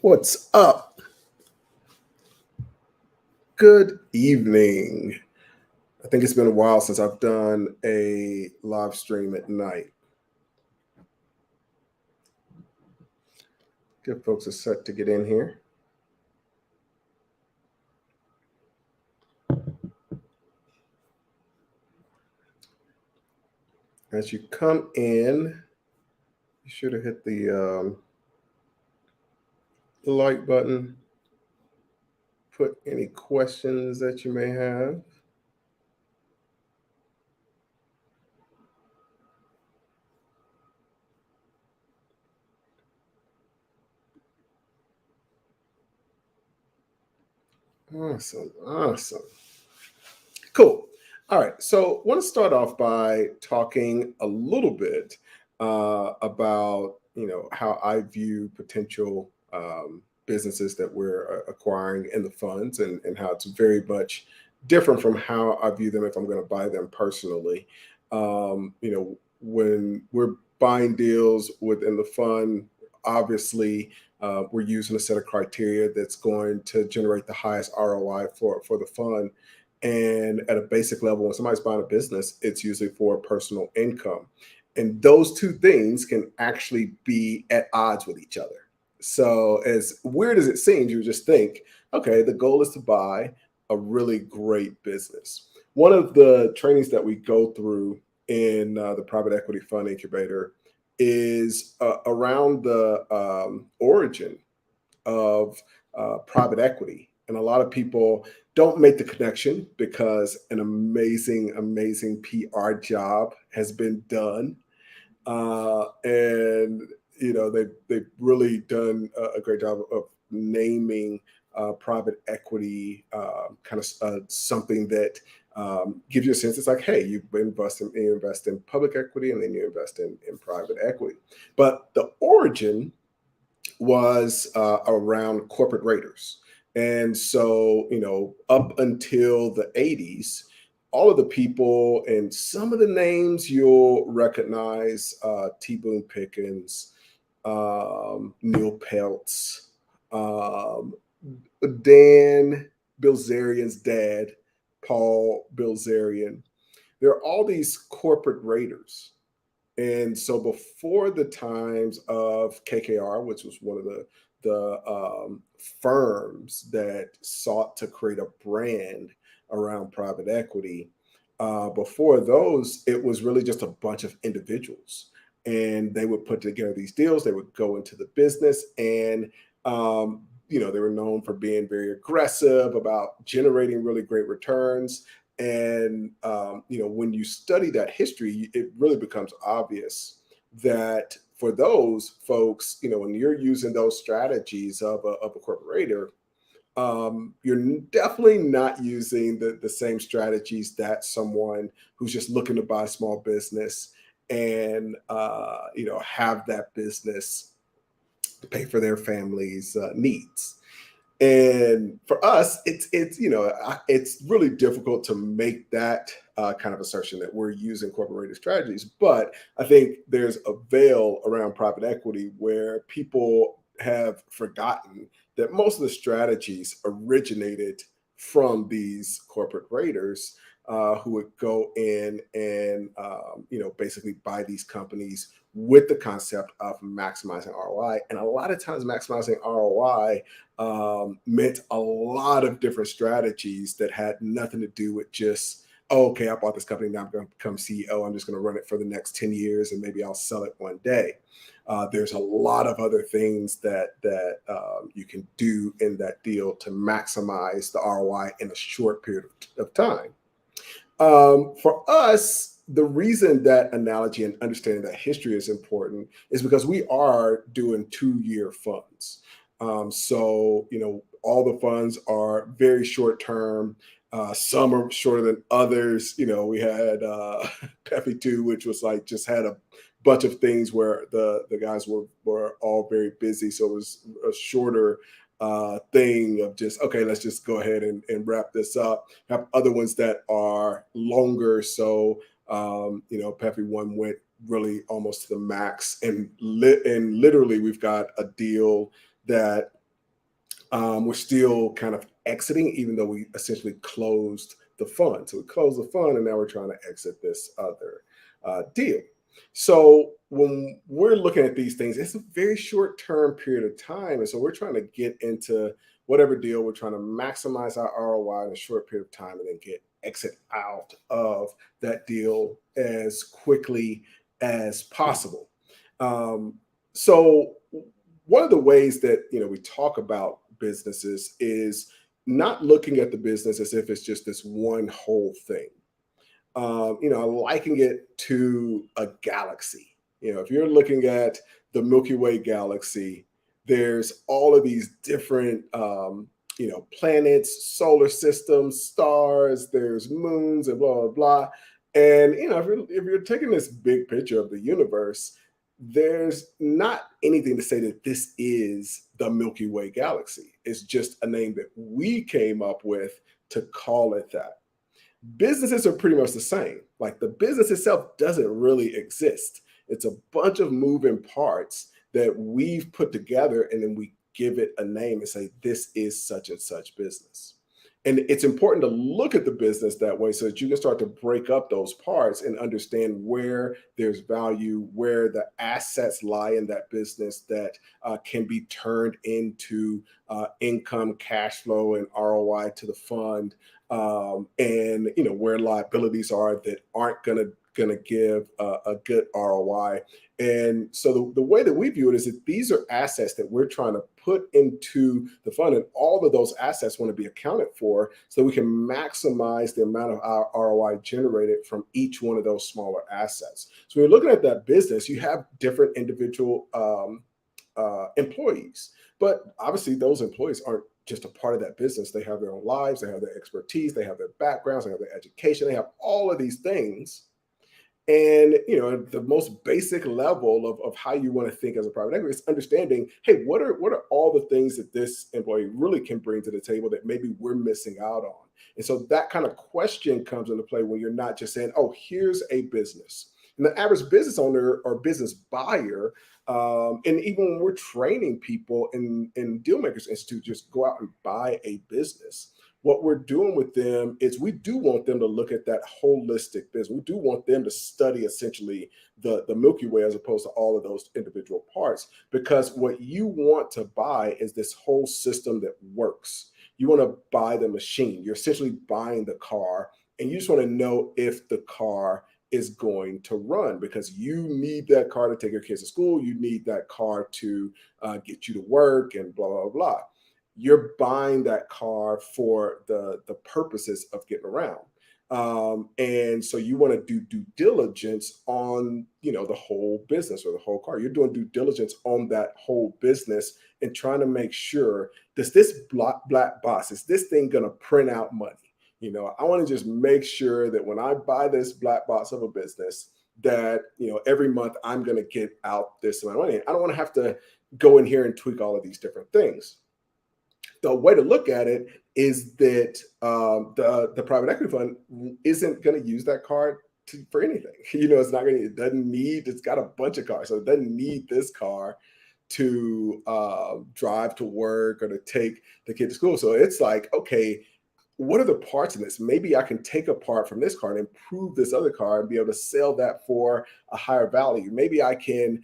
What's up? Good evening. I think it's been a while since I've done a live stream at night. Give folks a sec to get in here. As you come in, you should have hit the like button. Put any questions that you may have. Awesome. Cool. All right. So, I want to start off by talking a little bit about how I view potential businesses that we're acquiring in the funds, and how it's very much different from how I view them if I'm going to buy them personally. When we're buying deals within the fund, obviously we're using a set of criteria that's going to generate the highest ROI for the fund. And at a basic level, when somebody's buying a business, it's usually for personal income. And those two things can actually be at odds with each other. So, as weird as it seems, you would just think, okay, the goal is to buy a really great business. One of the trainings that we go through in the private equity fund incubator is around the origin of private equity. And a lot of people don't make the connection because an amazing PR job has been done. And they've really done a great job of naming private equity kind of something that gives you a sense. It's like, hey, you invest in public equity, and then you invest in private equity. But the origin was around corporate raiders. And so, up until the 80s, all of the people and some of the names you'll recognize, T. Boone Pickens, Neil Peltz, um, Dan Bilzerian's dad, Paul Bilzerian. There are all these corporate raiders. And so before the times of KKR, which was one of the firms that sought to create a brand around private equity, before those, it was really just a bunch of individuals, and they would put together these deals. They would go into the business, and they were known for being very aggressive about generating really great returns. And when you study that history, it really becomes obvious that for those folks, when you're using those strategies of a corporator, you're definitely not using the same strategies that someone who's just looking to buy a small business and have that business pay for their family's needs. And for us, it's really difficult to make that kind of assertion that we're using corporate strategies. But I think there's a veil around private equity where people have forgotten that most of the strategies originated from these corporate raiders who would go in and basically buy these companies with the concept of maximizing ROI. And a lot of times, maximizing ROI meant a lot of different strategies that had nothing to do with just, oh, okay, I bought this company, now I'm going to become CEO. I'm just going to run it for the next 10 years and maybe I'll sell it one day. There's a lot of other things that you can do in that deal to maximize the ROI in a short period of time. For us, the reason that analogy and understanding that history is important is because we are doing 2-year funds. So, all the funds are very short term. Some are shorter than others. We had Peppy 2, which was like just had a bunch of things where the guys were all very busy. So it was a shorter thing of just, okay, let's just go ahead and wrap this up. Have other ones that are longer. So, Peppy 1 went really almost to the max, and literally we've got a deal that We're still kind of exiting, even though we essentially closed the fund. So we closed the fund, and now we're trying to exit this other deal. So when we're looking at these things, it's a very short term period of time. And so we're trying to get into whatever deal, we're trying to maximize our ROI in a short period of time and then get exit out of that deal as quickly as possible. Um, so one of the ways that we talk about businesses is not looking at the business as if it's just this one whole thing. Liking it to a galaxy. If you're looking at the Milky Way galaxy, there's all of these different, planets, solar systems, stars, there's moons, and blah, blah, blah. And, if you're taking this big picture of the universe, there's not anything to say that this is the Milky Way galaxy. It's just a name that we came up with to call it that. Businesses are pretty much the same. Like the business itself doesn't really exist. It's a bunch of moving parts that we've put together and then we give it a name and say, this is such and such business. And it's important to look at the business that way so that you can start to break up those parts and understand where there's value, where the assets lie in that business that can be turned into income, cash flow, and ROI to the fund, and where liabilities are that aren't going to give a good ROI. And so the way that we view it is that these are assets that we're trying to put into the fund, and all of those assets want to be accounted for so we can maximize the amount of our ROI generated from each one of those smaller assets. So when you're looking at that business, you have different individual employees, but obviously those employees aren't just a part of that business. They have their own lives, they have their expertise, they have their backgrounds, they have their education, they have all of these things. And the most basic level of how you want to think as a private equity is understanding, hey, what are all the things that this employee really can bring to the table that maybe we're missing out on? And so that kind of question comes into play when you're not just saying, oh, here's a business. And the average business owner or business buyer, and even when we're training people in Dealmakers Institute, just go out and buy a business. What we're doing with them is we do want them to look at that holistic business. We do want them to study essentially the Milky Way as opposed to all of those individual parts, because what you want to buy is this whole system that works. You want to buy the machine. You're essentially buying the car, and you just want to know if the car is going to run, because you need that car to take your kids to school. You need that car to get you to work and blah, blah, blah. You're buying that car for the purposes of getting around. And so you want to do due diligence on, the whole business or the whole car. You're doing due diligence on that whole business and trying to make sure, does this black box, is this thing going to print out money? I want to just make sure that when I buy this black box of a business that, every month I'm going to get out this amount of money. I don't want to have to go in here and tweak all of these different things. The way to look at it is that the private equity fund isn't going to use that card for anything. It's not going to. It doesn't need. It's got a bunch of cars, so it doesn't need this car to drive to work or to take the kid to school. So it's like, okay, what are the parts in this? Maybe I can take a part from this car and improve this other car and be able to sell that for a higher value. Maybe I can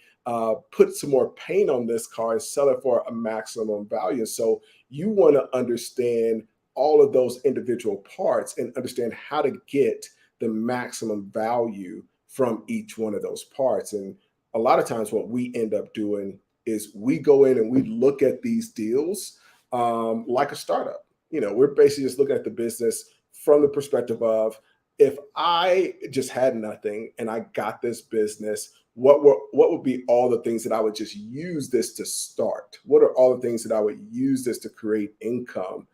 put some more paint on this car and sell it for a maximum value. So you want to understand all of those individual parts and understand how to get the maximum value from each one of those parts. And a lot of times what we end up doing is we go in and we look at these deals like a startup. We're basically just looking at the business from the perspective of, if I just had nothing and I got this business, what would be all the things that I would just use this to start? What are all the things that I would use this to create income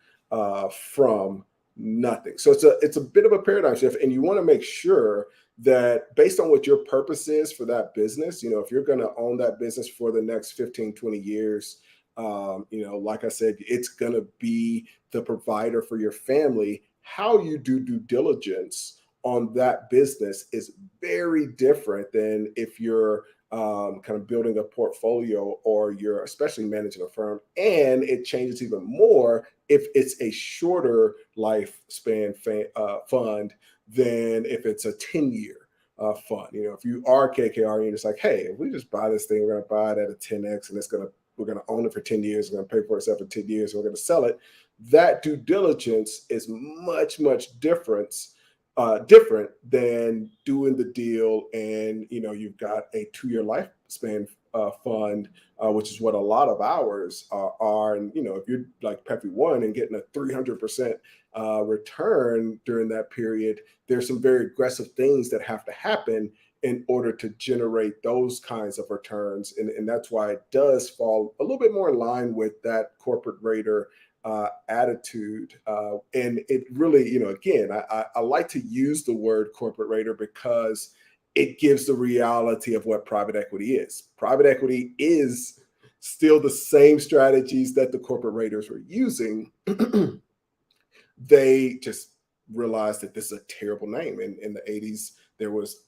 from nothing? So it's a bit of a paradigm shift, and you want to make sure that based on what your purpose is for that business, if you're going to own that business for the next 15, 20 years, like I said, it's going to be the provider for your family. How you do due diligence on that business is very different than if you're kind of building a portfolio, or you're especially managing a firm. And it changes even more if it's a shorter lifespan fund than if it's a 10-year fund. You know, if you are KKR and you're just like, hey, if we just buy this thing, we're going to buy it at a 10x, and we're going to own it for 10 years, we're going to pay for itself for 10 years, and we're going to sell it. That due diligence is much different than doing the deal, and you've got a 2-year lifespan fund, which is what a lot of ours are. And if you're like Peppy One and getting a 300% return during that period, there's some very aggressive things that have to happen in order to generate those kinds of returns. And that's why it does fall a little bit more in line with that corporate raider attitude. And it really, again, I like to use the word corporate raider because it gives the reality of what private equity is. Private equity is still the same strategies that the corporate raiders were using. They just realized that this is a terrible name. In the 80s, there was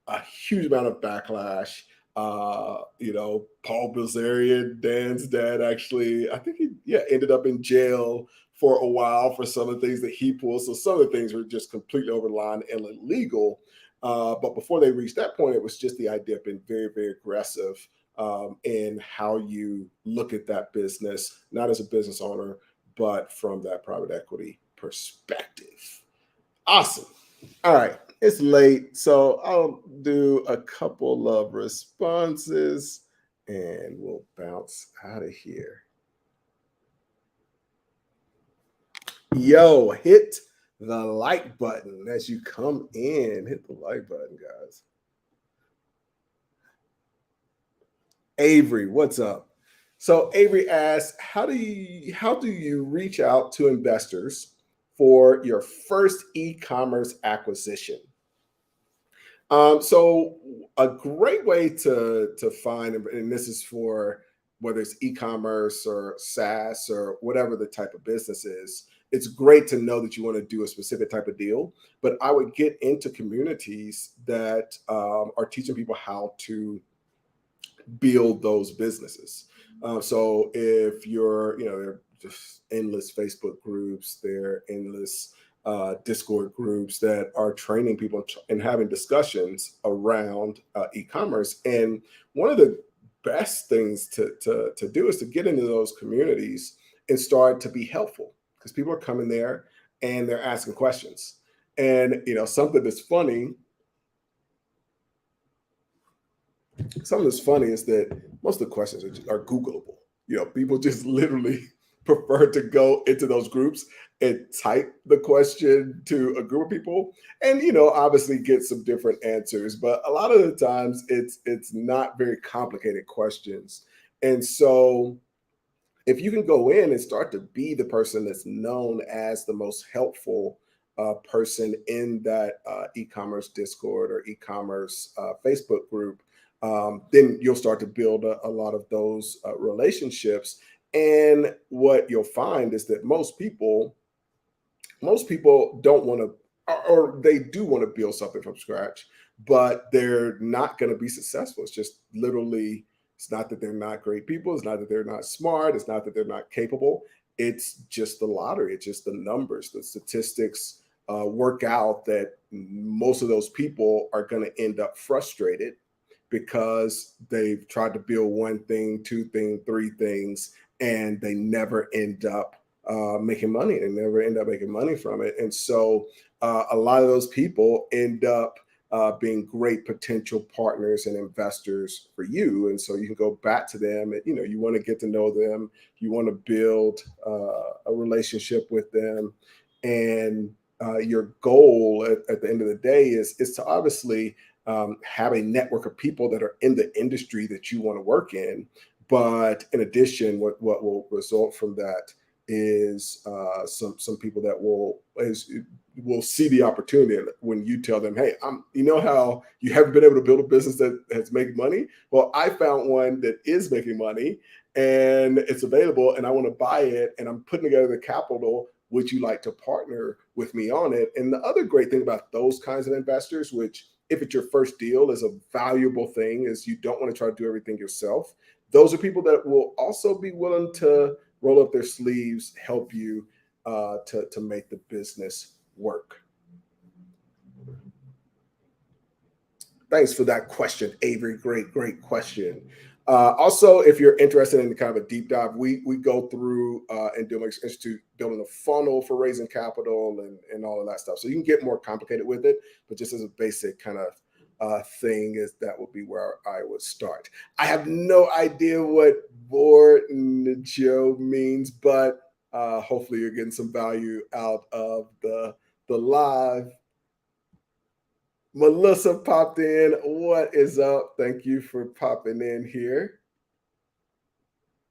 a huge amount of backlash. Paul Bilzerian, Dan's dad, actually, I think he ended up in jail for a while for some of the things that he pulled. So some of the things were just completely over the line and illegal. But before they reached that point, it was just the idea of being very, very aggressive in how you look at that business, not as a business owner, but from that private equity perspective. Awesome. All right. It's late, so I'll do a couple of responses and we'll bounce out of here. Yo, hit the like button as you come in. Hit the like button, guys. Avery, what's up? So Avery asks, how do you reach out to investors for your first e-commerce acquisition? So a great way to find, and this is for whether it's e-commerce or SaaS or whatever the type of business is, it's great to know that you want to do a specific type of deal. But I would get into communities that are teaching people how to build those businesses. So if you're, there are just endless Facebook groups, there are endless Discord groups that are training people and having discussions around e-commerce. And one of the best things to do is to get into those communities and start to be helpful, because people are coming there and they're asking questions. And something that's funny is that most of the questions are Googleable. People just literally prefer to go into those groups and type the question to a group of people, and obviously get some different answers. But a lot of the times, it's not very complicated questions. And so, if you can go in and start to be the person that's known as the most helpful person in that e-commerce Discord or e-commerce Facebook group, then you'll start to build a lot of those relationships. And what you'll find is that most people don't want to, or they do want to build something from scratch, but they're not going to be successful. It's just literally, it's not that they're not great people. It's not that they're not smart. It's not that they're not capable. It's just the lottery. It's just the numbers. The statistics work out that most of those people are going to end up frustrated because they've tried to build one thing, two things, three things, and they never end up making money, and never end up making money from it. And so a lot of those people end up being great potential partners and investors for you. And so you can go back to them and, you want to get to know them. You want to build a relationship with them. And your goal at the end of the day is to obviously have a network of people that are in the industry that you want to work in. But in addition, what will result from that is some people that will see the opportunity when you tell them, hey, how you haven't been able to build a business that has made money. Well, I found one that is making money and it's available, and I want to buy it, and I'm putting together the capital. Would you like to partner with me on it? And the other great thing about those kinds of investors, which if it's your first deal, is a valuable thing, is you don't want to try to do everything yourself. Those are people that will also be willing to roll up their sleeves, help you to make the business work. Thanks for that question, Avery. Great question. Also, if you're interested in kind of a deep dive, we go through in Dealmakers Institute building a funnel for raising capital and all of that stuff. So you can get more complicated with it, but just as a basic kind of thing, is that would be where I would start. I have no idea what board Joe means, but hopefully you're getting some value out of the live. Melissa popped in. What is up? Thank you for popping in here.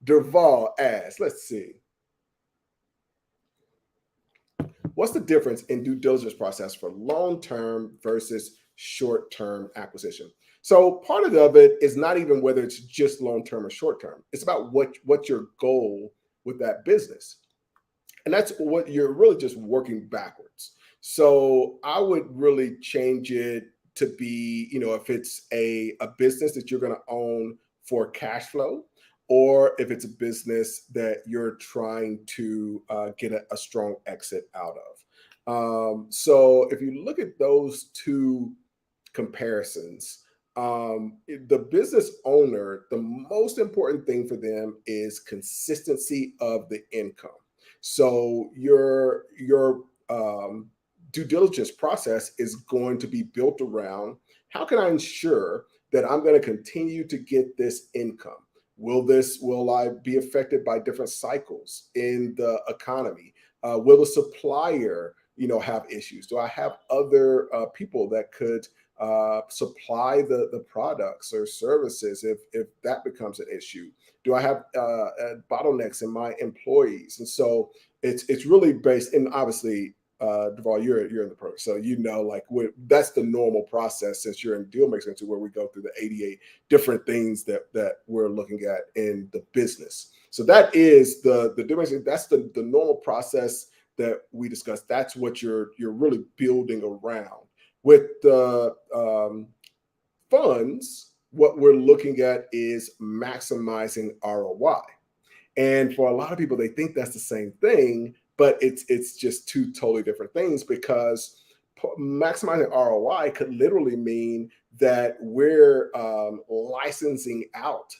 Derval asks, let's see. What's the difference in due diligence process for long-term versus short-term acquisition? So part of it is not even whether it's just long-term or short-term. It's about what's your goal with that business. And that's what you're really just working backwards. So I would really change it to be, if it's a business that you're going to own for cash flow, or if it's a business that you're trying to get a strong exit out of. So if you look at those two comparisons, the business owner, the most important thing for them is consistency of the income. So your due diligence process is going to be built around, how can I ensure that I'm going to continue to get this income? Will I be affected by different cycles in the economy? Will the supplier, have issues? Do I have other people that could supply the products or services if that becomes an issue? Do I have bottlenecks in my employees? And so it's really based, and obviously, Duval, you're in the program, so that's the normal process since you're in Dealmaking, where we go through the 88 different things that we're looking at in the business. So that is the Dealmaking. That's the normal process that we discussed. That's what you're really building around. With the funds, what we're looking at is maximizing ROI. And for a lot of people, they think that's the same thing, but it's just two totally different things, because maximizing ROI could literally mean that we're licensing out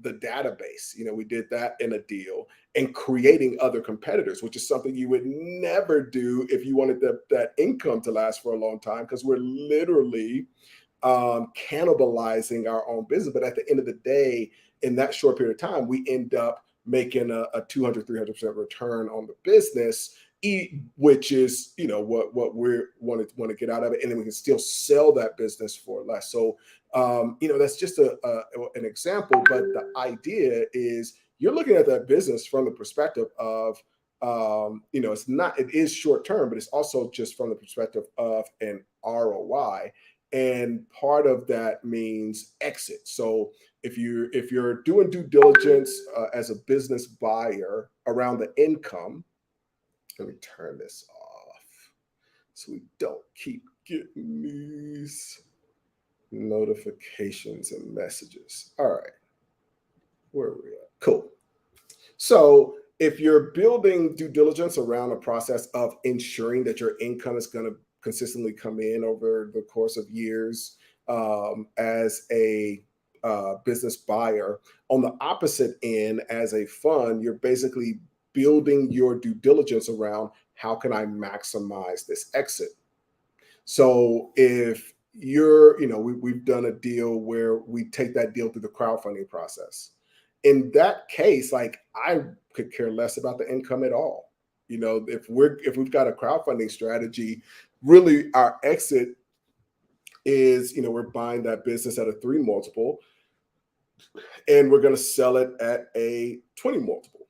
the database. We did that in a deal, and creating other competitors, which is something you would never do if you wanted that income to last for a long time, because we're literally cannibalizing our own business. But at the end of the day, in that short period of time, we end up making a 200-300% return on the business, which is what we want to get out of it, and then we can still sell that business for less. So that's just an example, but the idea is you're looking at that business from the perspective of it is short term, but it's also just from the perspective of an ROI. And part of that means exit. So if you're doing due diligence as a business buyer around the income, let me turn this off so we don't keep getting these notifications and messages. All right, where are we at? Cool. So if you're building due diligence around a process of ensuring that your income is going to consistently come in over the course of years, as a business buyer, on the opposite end, as a fund, you're basically building your due diligence around, how can I maximize this exit? So if we've done a deal where we take that deal through the crowdfunding process. In that case, I could care less about the income at all. If we've got a crowdfunding strategy, really our exit is, we're buying that business at a 3 multiple, and we're going to sell it at a 20 multiple.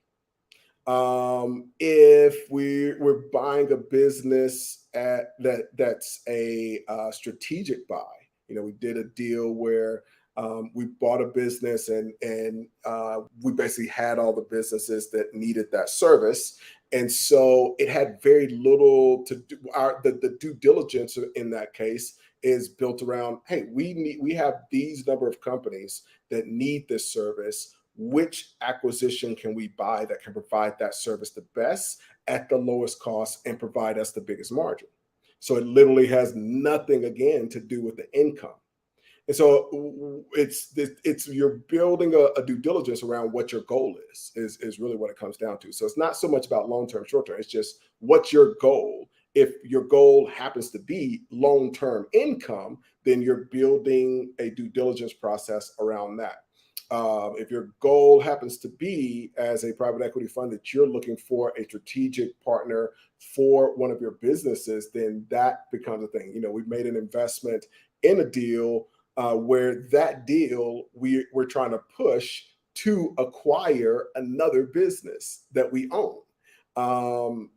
If we're buying a business that's a strategic buy, we did a deal where we bought a business and we basically had all the businesses that needed that service. And so it had very little to do. The due diligence in that case is built around, hey, we have these number of companies that need this service. Which acquisition can we buy that can provide that service the best at the lowest cost and provide us the biggest margin? So it literally has nothing again to do with the income. And so it's you're building a due diligence around what your goal is really what it comes down to. So it's not so much about long term, short term. It's just what's your goal. If your goal happens to be long term income, then you're building a due diligence process around that. If your goal happens to be as a private equity fund that you're looking for a strategic partner for one of your businesses, then that becomes a thing. We've made an investment in a deal where that deal we're trying to push to acquire another business that we own.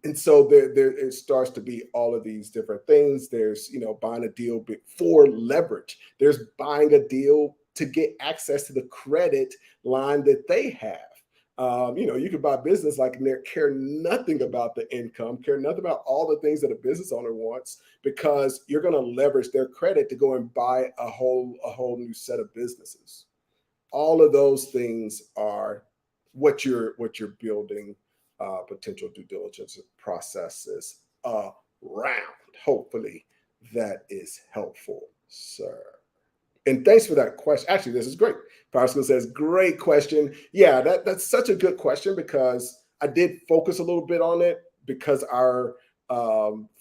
And so there it starts to be all of these different things. There's buying a deal for leverage. There's buying a deal to get access to the credit line that they have. You can buy business like care nothing about the income, care nothing about all the things that a business owner wants, because you're going to leverage their credit to go and buy a whole new set of businesses. All of those things are what you're building potential due diligence processes around. Hopefully, that is helpful, sir. And thanks for that question. Actually, this is great. Power School says, great question. Yeah, that's such a good question, because I did focus a little bit on it, because our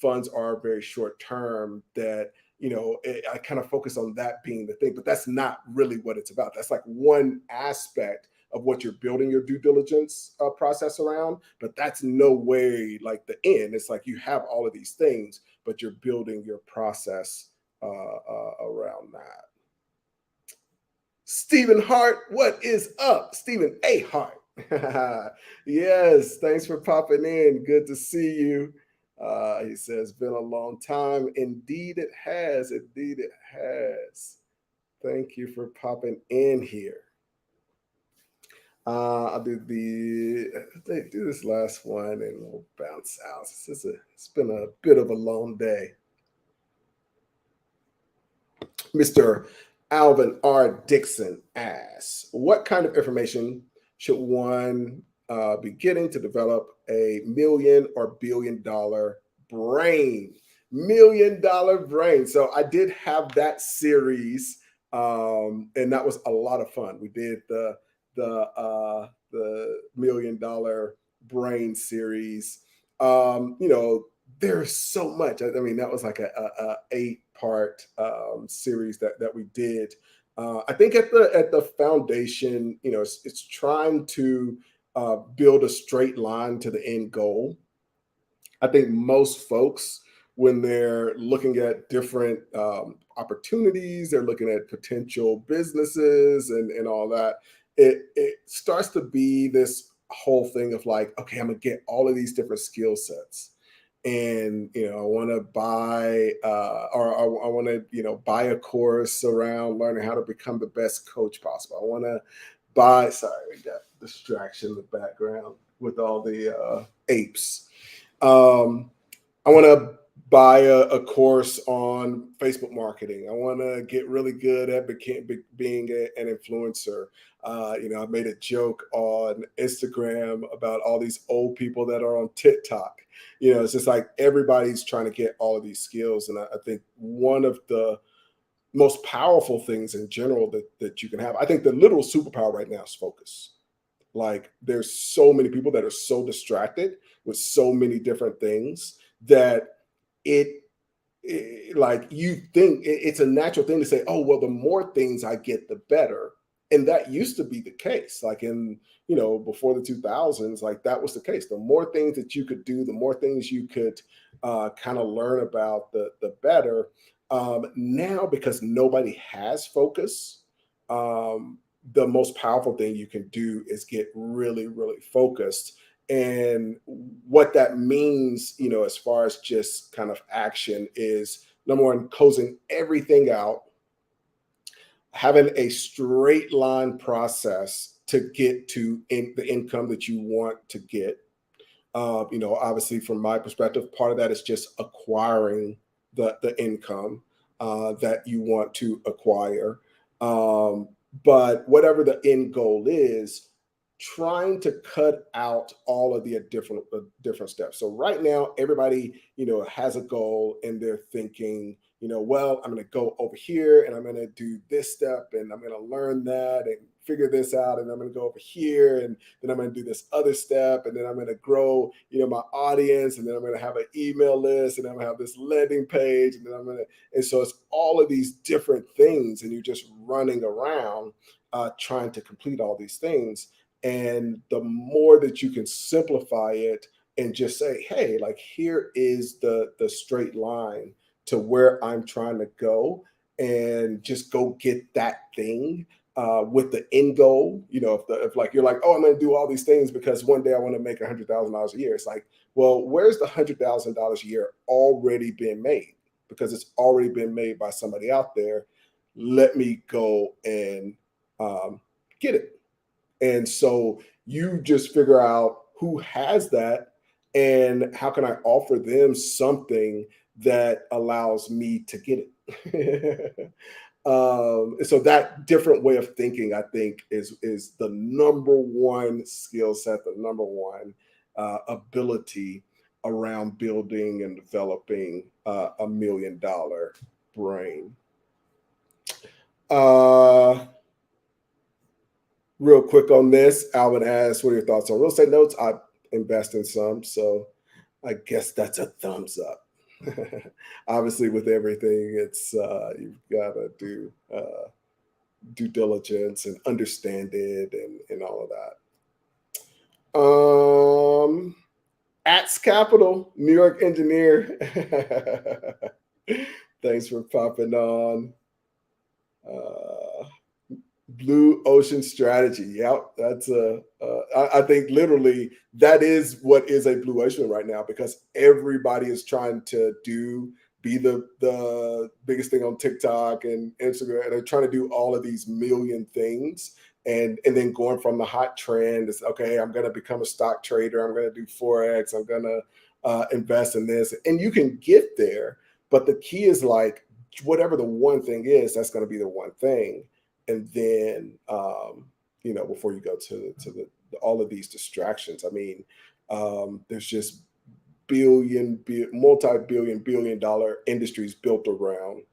funds are very short term, that, I kind of focus on that being the thing, but that's not really what it's about. That's like one aspect of what you're building your due diligence process around, but that's no way like the end. It's like you have all of these things, but you're building your process around that. Stephen Hart, what is up? Stephen A. Hart. Yes, thanks for popping in. Good to see you. He says, been a long time. Indeed, it has. Indeed, it has. Thank you for popping in here. I'll do this last one and we'll bounce out. It's been a bit of a long day. Mr. Alvin R. Dixon asks, what kind of information should one be getting to develop a million or billion-dollar brain? Million-dollar brain. So I did have that series, and that was a lot of fun. We did the million-dollar brain series. There's so much. I mean, that was like a 8-part series that we did. I think at the foundation, it's trying to build a straight line to the end goal. I think most folks, when they're looking at different opportunities, they're looking at potential businesses and all that. It starts to be this whole thing of like, okay, I'm gonna get all of these different skill sets. And I want to buy or I want to buy a course around learning how to become the best coach possible. I want to buy. Sorry, we got distraction in the background with all the apes. I want to buy a course on Facebook marketing. I want to get really good at being an influencer. I made a joke on Instagram about all these old people that are on TikTok. It's just like everybody's trying to get all of these skills. And I think one of the most powerful things in general that you can have, I think the literal superpower right now is focus. Like there's so many people that are so distracted with so many different things that like you think it's a natural thing to say, oh, well, the more things I get, the better. And that used to be the case, like in, before the 2000s, like that was the case. The more things that you could do, the more things you could kind of learn about, the better. Now, because nobody has focus, the most powerful thing you can do is get really, really focused. And what that means, as far as just kind of action is, number one, closing everything out, having a straight line process to get to the income that you want to get. Obviously, from my perspective, part of that is just acquiring the income. that you want to acquire. Um, but whatever the end goal is, trying to cut out all of the different steps. So right now, everybody has a goal, and they're thinking, well, I'm going to go over here, and I'm going to do this step, and I'm going to learn that and figure this out, and I'm going to go over here, and then I'm going to do this other step, and then I'm going to grow, my audience, and then I'm going to have an email list, and I'm going to have this landing page, and then and so it's all of these different things, and you're just running around trying to complete all these things. And the more that you can simplify it and just say, hey, like, here is the straight line to where I'm trying to go, and just go get that thing with the end goal. If like you're like, oh, I'm going to do all these things because one day I want to make $100,000 a year. It's like, well, where's the $100,000 a year already been made? Because it's already been made by somebody out there. Let me go and get it. And so you just figure out who has that, and how can I offer them something that allows me to get it. So that different way of thinking, I think, is the number one skill set, the number one ability around building and developing $1 million brain. Real quick on this, Alvin asks, what are your thoughts on real estate notes? I invest in some, so I guess that's a thumbs up. Obviously, with everything, it's you've got to do due diligence and understand it, and all of that. Ats Capital, New York engineer. Thanks for popping on. Blue ocean strategy. Yep, that's I think literally that is what is a blue ocean right now, because everybody is trying to be the biggest thing on TikTok and Instagram, and they're trying to do all of these million things, and then going from the hot trend is, okay, I'm going to become a stock trader, I'm going to do forex, I'm going to invest in this, and you can get there, but the key is, like, whatever the one thing is, that's going to be the one thing. And then before you go to all of these distractions, I mean, there's just multi-billion industries built around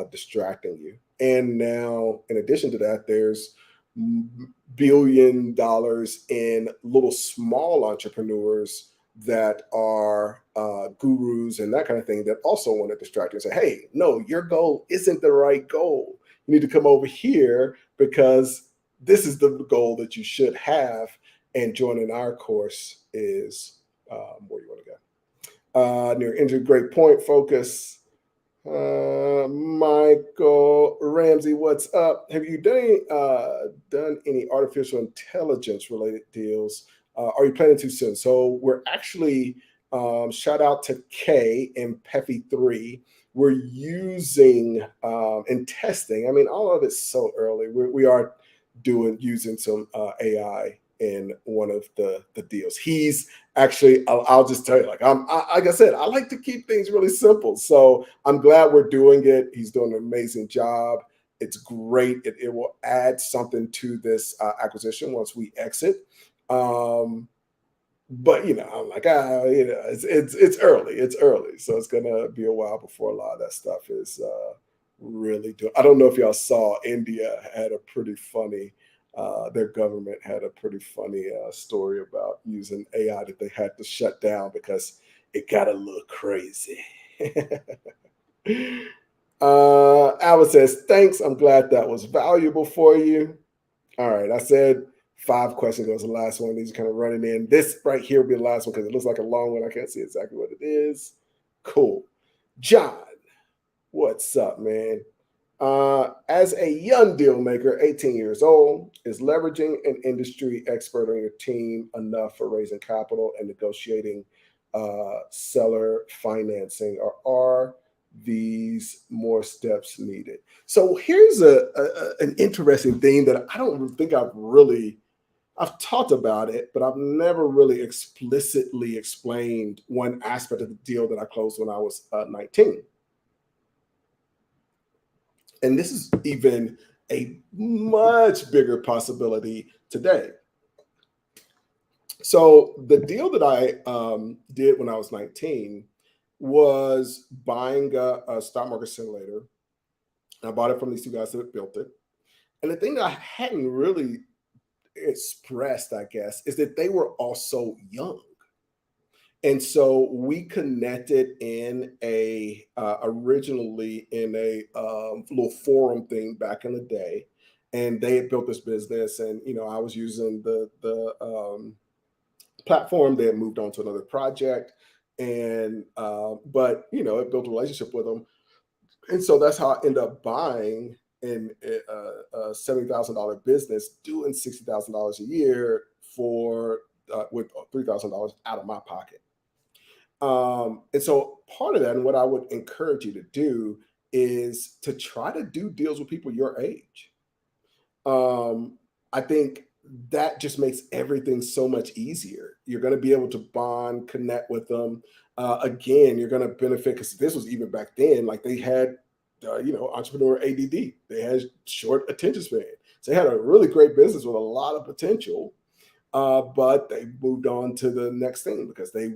distracting you. And now, in addition to that, there's $1 billion in little small entrepreneurs that are gurus and that kind of thing, that also want to distract you and say, hey, no, your goal isn't the right goal. You need to come over here because this is the goal that you should have. And joining our course is where you want to go. Near injury, great point. Focus. Michael Ramsey, what's up? Have you done any artificial intelligence related deals? Are you planning to soon? So we're actually, shout out to Kay and Peppy3. We're using and testing. I mean, all of it's so early. We are using some AI in one of the deals. He's actually, I'll just tell you, like, like I said, I like to keep things really simple. So I'm glad we're doing it. He's doing an amazing job. It's great. It will add something to this acquisition once we exit. But I'm like, it's early. It's early. So it's gonna be a while before a lot of that stuff is really doing. I don't know if y'all saw, India had a pretty funny, their government had a pretty funny story about using AI that they had to shut down because it got a little crazy. Albert says, thanks. I'm glad that was valuable for you. All right. I said 5 questions goes the last one. These are kind of running in. This right here will be the last one because it looks like a long one. I can't see exactly what it is. Cool. John, what's up, man? As a young deal maker, 18 years old, is leveraging an industry expert on your team enough for raising capital and negotiating seller financing, or are these more steps needed? So here's an interesting thing that I don't think I've talked about it, but I've never really explicitly explained one aspect of the deal that I closed when I was 19. And this is even a much bigger possibility today. So the deal that I did when I was 19 was buying a stock market simulator. I bought it from these two guys that built it. And the thing that I hadn't really expressed, I guess, is that they were also young. And so we connected in a originally in a little forum thing back in the day, and they had built this business, and I was using the platform. They had moved on to another project, and but it built a relationship with them, and so that's how I ended up buying in a $70,000 business, doing $60,000 a year for with $3,000 out of my pocket. And so part of that, and what I would encourage you to do, is to try to do deals with people your age. um, I think that just makes everything so much easier. You're going to be able to bond, connect with them. Again, you're going to benefit because this was even back then. Like they had, entrepreneur ADD. They had short attention span. So they had a really great business with a lot of potential, but they moved on to the next thing because they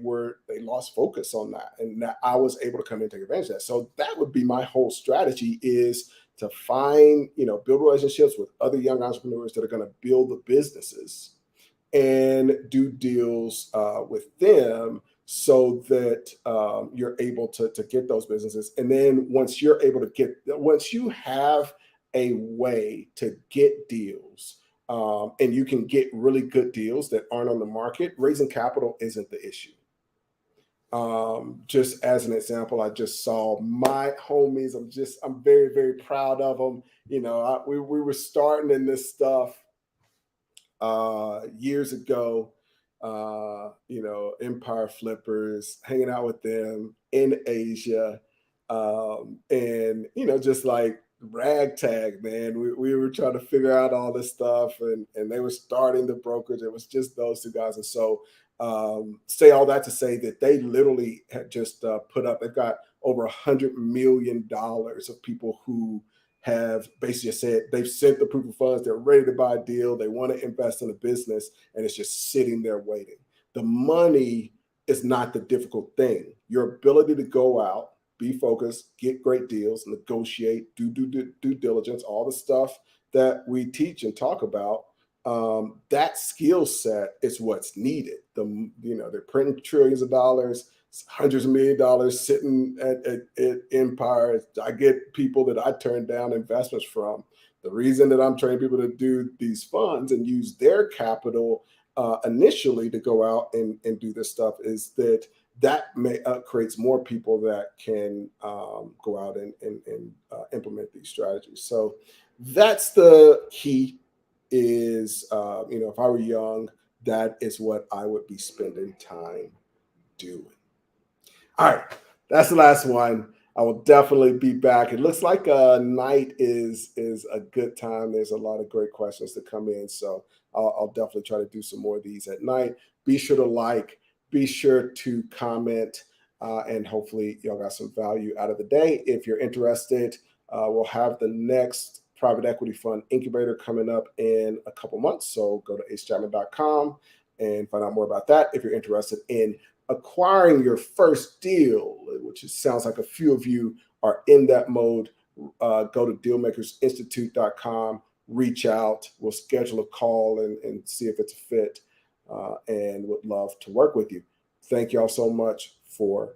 lost focus on that, and that I was able to come in and take advantage of that. So that would be my whole strategy, is to find, build relationships with other young entrepreneurs that are going to build the businesses and do deals with them, so that you're able to get those businesses. And then once you have a way to get deals, and you can get really good deals that aren't on the market, raising capital isn't the issue. Just as an example, I just saw my homies. I'm very, very proud of them. We were starting in this stuff years ago. Empire Flippers, hanging out with them in Asia, and just like ragtag, man. We were trying to figure out all this stuff, and they were starting the brokerage. It was just those two guys, and so say all that to say that they literally had just put up. They've got over $100 million of people who have basically said they've sent the proof of funds, they're ready to buy a deal, they want to invest in a business, and it's just sitting there waiting. The money is not the difficult thing. Your ability to go out, be focused, get great deals, negotiate, do diligence, all the stuff that we teach and talk about. That skill set is what's needed. They're printing trillions of dollars, hundreds of $1 million sitting at Empire. I get people that I turn down investments from. The reason that I'm training people to do these funds and use their capital initially to go out and do this stuff is that creates more people that can go out and implement these strategies. So that's the key. Is if I were young, that is what I would be spending time doing. All right, that's the last one. I will definitely be back. It looks like night is a good time. There's a lot of great questions that come in, so I'll definitely try to do some more of these at night. Be sure to like, be sure to comment, and hopefully y'all got some value out of the day. If you're interested, we'll have the next private equity fund incubator coming up in a couple months. So go to acechapman.com and find out more about that. If you're interested in acquiring your first deal, which sounds like a few of you are in that mode, go to dealmakersinstitute.com, reach out. We'll schedule a call and see if it's a fit, and would love to work with you. Thank you all so much for